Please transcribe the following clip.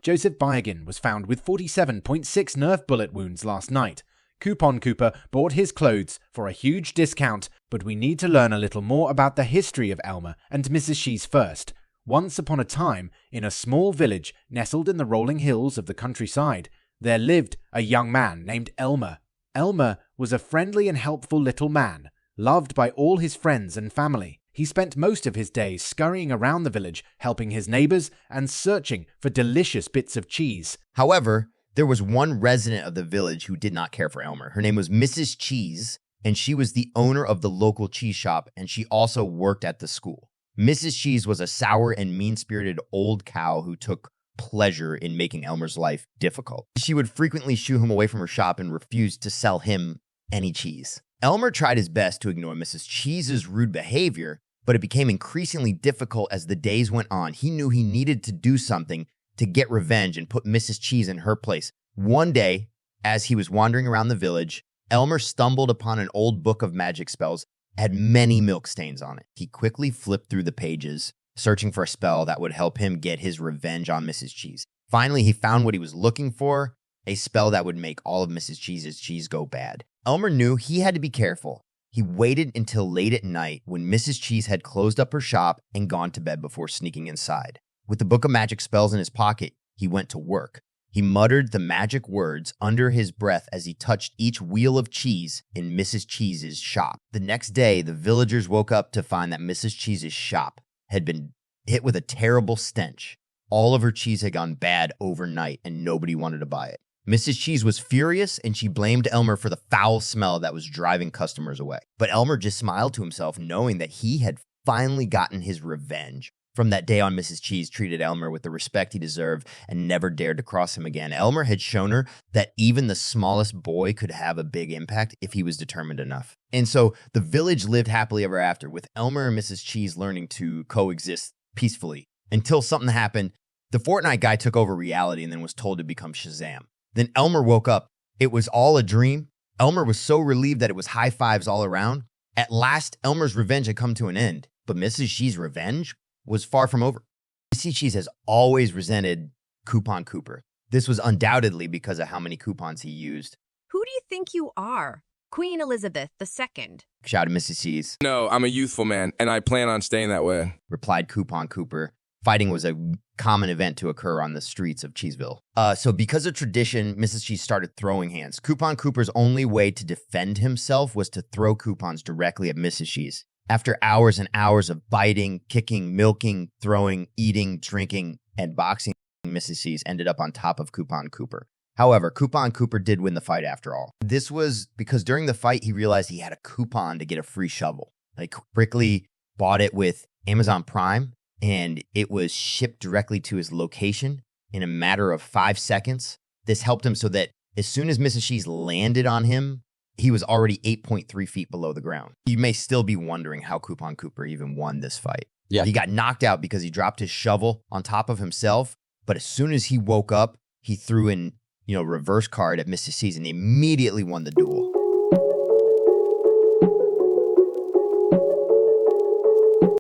Joseph Biogan was found with 47.6 Nerf bullet wounds last night. Coupon Cooper bought his clothes for a huge discount, but we need to learn a little more about the history of Elmer and Mrs. Shees first. Once upon a time, in a small village nestled in the rolling hills of the countryside, there lived a young man named Elmer. Elmer was a friendly and helpful little man, loved by all his friends and family. He spent most of his days scurrying around the village, helping his neighbors and searching for delicious bits of cheese. However, there was one resident of the village who did not care for Elmer. Her name was Mrs. Cheese, and she was the owner of the local cheese shop, and she also worked at the school. Mrs. Cheese was a sour and mean-spirited old cow who took pleasure in making Elmer's life difficult. She would frequently shoo him away from her shop and refuse to sell him any cheese. Elmer tried his best to ignore Mrs. Cheese's rude behavior, but it became increasingly difficult as the days went on. He knew he needed to do something to get revenge and put Mrs. Cheese in her place. One day, as he was wandering around the village, Elmer stumbled upon an old book of magic spells. It had many milk stains on it. He quickly flipped through the pages, searching for a spell that would help him get his revenge on Mrs. Cheese. Finally, he found what he was looking for, a spell that would make all of Mrs. Cheese's cheese go bad. Elmer knew he had to be careful. He waited until late at night when Mrs. Cheese had closed up her shop and gone to bed before sneaking inside. With the book of magic spells in his pocket, he went to work. He muttered the magic words under his breath as he touched each wheel of cheese in Mrs. Cheese's shop. The next day, the villagers woke up to find that Mrs. Cheese's shop had been hit with a terrible stench. All of her cheese had gone bad overnight and nobody wanted to buy it. Mrs. Cheese was furious and she blamed Elmer for the foul smell that was driving customers away. But Elmer just smiled to himself, knowing that he had finally gotten his revenge. From that day on, Mrs. Cheese treated Elmer with the respect he deserved and never dared to cross him again. Elmer had shown her that even the smallest boy could have a big impact if he was determined enough. And so the village lived happily ever after, with Elmer and Mrs. Cheese learning to coexist peacefully until something happened. The Fortnite guy took over reality and then was told to become Shazam. Then Elmer woke up. It was all a dream. Elmer was so relieved that it was high fives all around. At last, Elmer's revenge had come to an end, but Mrs. Cheese's revenge was far from over. Mrs. Cheese has always resented Coupon Cooper. This was undoubtedly because of how many coupons he used. Who do you think you are? Queen Elizabeth II. Shouted Mrs. Cheese. No, I'm a youthful man, and I plan on staying that way. Replied Coupon Cooper. Fighting was a common event to occur on the streets of Cheeseville. So because of tradition, Mrs. Cheese started throwing hands. Coupon Cooper's only way to defend himself was to throw coupons directly at Mrs. Cheese. After hours and hours of biting, kicking, milking, throwing, eating, drinking, and boxing, Mrs. Cheese ended up on top of Coupon Cooper. However, Coupon Cooper did win the fight after all. This was because during the fight, he realized he had a coupon to get a free shovel. Like, quickly bought it with Amazon Prime, and it was shipped directly to his location in a matter of 5 seconds. This helped him so that as soon as Mrs. Cheese landed on him, he was already 8.3 feet below the ground. You may still be wondering how Coupon Cooper even won this fight. Yeah. He got knocked out because he dropped his shovel on top of himself. But as soon as he woke up, he threw in, reverse card at Mrs. Cheese and immediately won the duel.